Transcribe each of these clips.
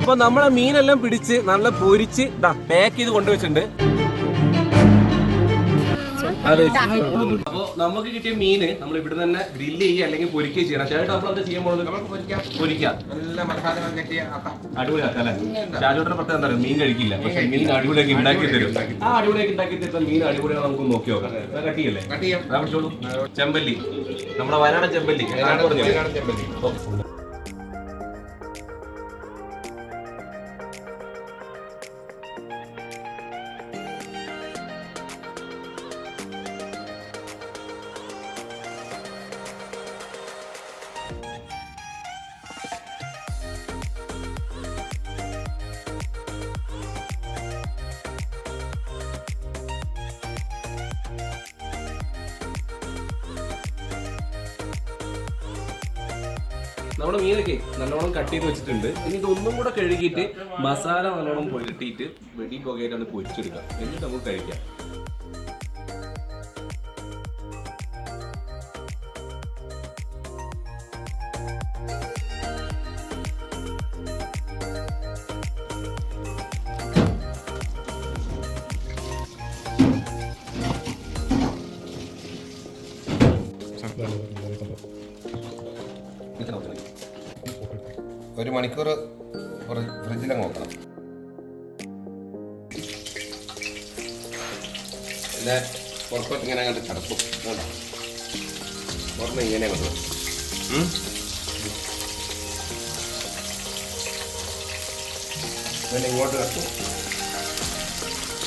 അപ്പൊ നമ്മളെ മീനെല്ലാം പിടിച്ച് നല്ല പൊരിച്ച് പാക്ക് ചെയ്ത് കൊണ്ടുവച്ചിട്ടുണ്ട്. അപ്പൊ നമുക്ക് കിട്ടിയ മീന് നമ്മൾ ഇവിടെ തന്നെ ഗ്രില്ല് ചെയ്യുക അല്ലെങ്കിൽ പൊരിക്കുകയും ചെയ്യണം. ചേട്ടാ നമ്മൾ എന്താ ചെയ്യാൻ പോകുന്നത്? പൊരിക്കാം. അടിപൊളിയാക്കാം അല്ലെ? ഷാജോട്ടിന്റെ പ്രത്യേകം എന്താ പറയുക, മീൻ കഴിക്കില്ല, പക്ഷെ മീൻ അടിപൊളിയാക്കി ഉണ്ടാക്കി തരും. ആ അടിപൊളിയാക്കി ഉണ്ടാക്കി തരുന്ന മീൻ അടിപൊളിയാണ്. നമുക്ക് നോക്കി നോക്കാം. കട്ടിയല്ലേ? പിടിച്ചോളൂ. ചെമ്പല്ലി, നമ്മുടെ വയനാടൻ ചെമ്പല്ലി. നമ്മുടെ മീനൊക്കെ നല്ലോണം കട്ട് ചെയ്ത് വെച്ചിട്ടുണ്ട്. ഇനി ഇതൊന്നും കൂടെ കഴുകിയിട്ട് മസാല നല്ലോണം പുരട്ടിയിട്ട് വെടി പുകയായിട്ടാണ് പൊരിച്ചെടുക്കുക. എന്നിട്ട് നമുക്ക് കഴിക്കാം. ഒരു മണിക്കൂർ ഫ്രിഡ്ജിലങ്ങ് നോക്കണം. പിന്നെ പുറത്തോട്ട് ഇങ്ങനെ അങ്ങോട്ട് ചടപ്പും പുറത്ത് ഇങ്ങനെ അങ്ങോട്ട് പിന്നെ ഇങ്ങോട്ട് കത്തും,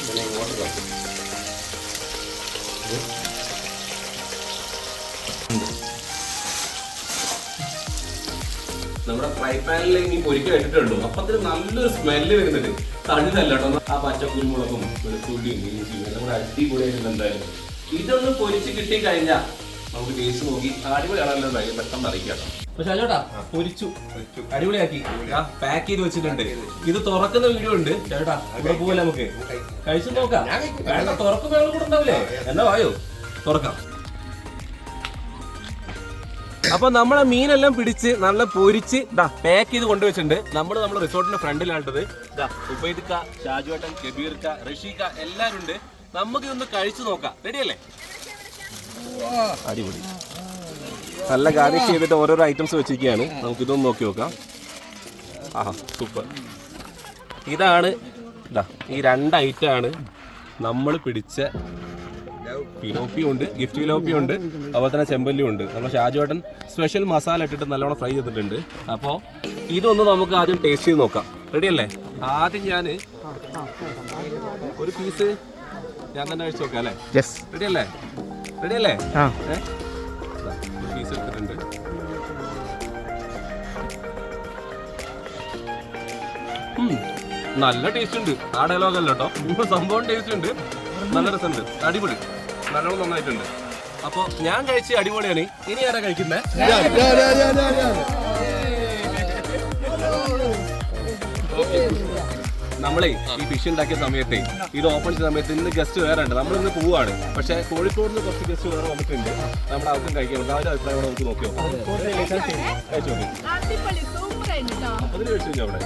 പിന്നെ ഇങ്ങോട്ട് കത്തും. നമ്മുടെ ഫ്രൈ പാനിൽ ഇനി പൊരിക്കാൻ ഇട്ടിട്ടുണ്ടോ അപ്പത്തിന് നല്ലൊരു സ്മെല്ല് വരുന്നുണ്ട്. തണിതല്ല കേട്ടോ. ആ പച്ചക്കുരുമുളകും വെളുത്തുള്ളിയും ഇഞ്ചിയും എല്ലാം കൂടെ അടിപൊളിയായിട്ട് എന്തായാലും ഇതൊന്ന് പൊരിച്ച് കിട്ടി കഴിഞ്ഞാൽ നമുക്ക് ടേസ്റ്റ് നോക്കി അടിപൊളിയാണല്ലോ പെട്ടെന്ന് അറിയിക്കാം. പക്ഷെ ചേട്ടാ പൊരിച്ചു അടിപൊളിയാക്കി പാക്ക് ചെയ്ത് വെച്ചിട്ടുണ്ട്. ഇത് തുറക്കുന്ന വീഡിയോ ഉണ്ട് ചേട്ടാ. ഇവിടെ പോലെ നമുക്ക് കഴിച്ചു നോക്കാം. തുറക്കുന്ന വേളം കൂടെ ഉണ്ടാവില്ലേ? എന്നാ വായോ തുറക്കാം. അപ്പൊ നമ്മളെ മീനെല്ലാം പിടിച്ച് നല്ല പൊരിച്ച് പാക്ക് ചെയ്ത് കൊണ്ടുവച്ചിട്ടുണ്ട്. നമ്മുടെ റിസോർട്ടിന്റെ ഫ്രണ്ടിലാണ്ടത്. ഉബൈദ്ക്ക, ഷാജുവേട്ടൻ, കബീർക്ക, റഷീക്ക എല്ലാരും ഉണ്ട്. നമുക്ക് ഇതൊന്ന് കഴിച്ചു നോക്കാം. റെഡിയല്ലേ? അടിപൊളി. നല്ല ഗാർണിഷ് ചെയ്തിട്ട് ഓരോരോ ഐറ്റംസ് വെച്ചിരിക്കുകയാണ്. നമുക്ക് ഇതൊന്ന് നോക്കി നോക്കാം. ആഹാ സൂപ്പർ. ഇതാണ് ഈ രണ്ട് ഐറ്റമാണ് നമ്മൾ പിടിച്ച ഫിലോപ്പിയും ഉണ്ട്, ഗിഫ്റ്റ് ഫിലോപ്പിയും ഉണ്ട്, അതുപോലെ തന്നെ ചെമ്പല്ലിയും ഉണ്ട്. നമ്മൾ ഷാജുവേട്ടൻ സ്പെഷ്യൽ മസാല ഇട്ടിട്ട് നല്ലോണം ഫ്രൈ ചെയ്തിട്ടുണ്ട്. അപ്പോൾ ഇതൊന്ന് നമുക്ക് ആദ്യം ടേസ്റ്റ് ചെയ്ത് നോക്കാം. റെഡിയല്ലേ? ആദ്യം ഞാൻ ഒരു പീസ് ഞാൻ തന്നെ കഴിച്ചു നോക്കാം അല്ലേ? റെഡിയല്ലേ? റെഡിയല്ലേ? പീസ് എടുത്തിട്ടുണ്ട്. നല്ല ടേസ്റ്റ് ഉണ്ട്. ആ ഡയലോഗ് അല്ല കേട്ടോ, സംഭവം ടേസ്റ്റ് ഉണ്ട്. നല്ല രസമുണ്ട്. അടിപൊളി. നല്ലോണം നന്നായിട്ടുണ്ട്. അപ്പൊ ഞാൻ കഴിച്ച് അടിപൊളിയാണ്. ഇനി ആരാ കഴിക്കുന്നേ? നമ്മളെ ഈ ഫിഷ് ഉണ്ടാക്കിയ സമയത്തെ ഇത് ഓപ്പൺ ചെയ്ത സമയത്ത് ഇന്ന് ഗസ്റ്റ് വേറെ ഉണ്ട്. നമ്മളിന്ന് പോവാണ്. പക്ഷെ കോഴിക്കോട് നിന്ന് കുറച്ച് ഗസ്റ്റ് വേറെ വന്നിട്ടുണ്ട്. നമ്മുടെ അവർക്കും കഴിക്കാൻ അവരുടെ അഭിപ്രായം നമുക്ക് നോക്കിയോ? കഴിച്ചു നോക്കി. അതിന് കഴിച്ചു അവിടെ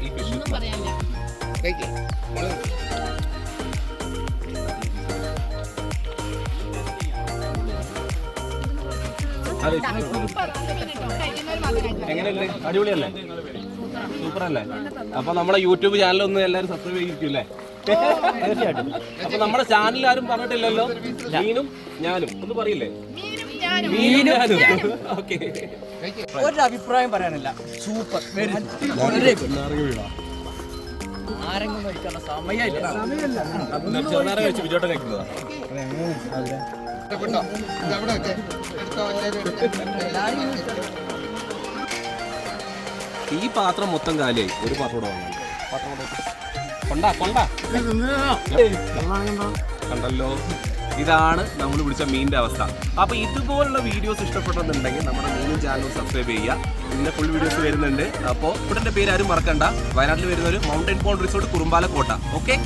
ഈ ഫിഷ് എങ്ങനെയല്ലേ? അടിപൊളിയല്ലേ? സൂപ്പർ അല്ലേ? അപ്പൊ നമ്മുടെ യൂട്യൂബ് ചാനൽ ഒന്ന് എല്ലാവരും സബ്സ്ക്രൈബ് ചെയ്തിരിക്കൂല്ലേ? തീർച്ചയായിട്ടും. അപ്പൊ നമ്മുടെ ചാനൽ ആരും പറഞ്ഞിട്ടില്ലല്ലോ. മീനും ഞാനും ഒന്ന് പറയില്ലേ? ഒരു അഭിപ്രായം പറയാനില്ല. സൂപ്പർ. ആരെങ്കിലും കഴിക്കാനുള്ള സമയമില്ല. ചെറുനാരം കഴിച്ച് ബിജോട്ടൻ കഴിക്കുന്നതാ. ഈ പാത്രം മൊത്തം കാലിയായി. ഒരു പാത്രം കൂടെ കണ്ടല്ലോ. ഇതാണ് നമ്മൾ പിടിച്ച മീനിന്റെ അവസ്ഥ. അപ്പൊ ഇതുപോലുള്ള വീഡിയോസ് ഇഷ്ടപ്പെട്ടെന്നുണ്ടെങ്കിൽ നമ്മുടെ മീനും ചാനലും സബ്സ്ക്രൈബ് ചെയ്യുക. പിന്നെ ഫുൾ വീഡിയോസ് വരുന്നുണ്ട്. അപ്പോൾ ഇവിടെ പേര് ആരും മറക്കണ്ട. വയനാട്ടിൽ വരുന്ന ഒരു mountain pond resort Kurumbalakotta. Okay.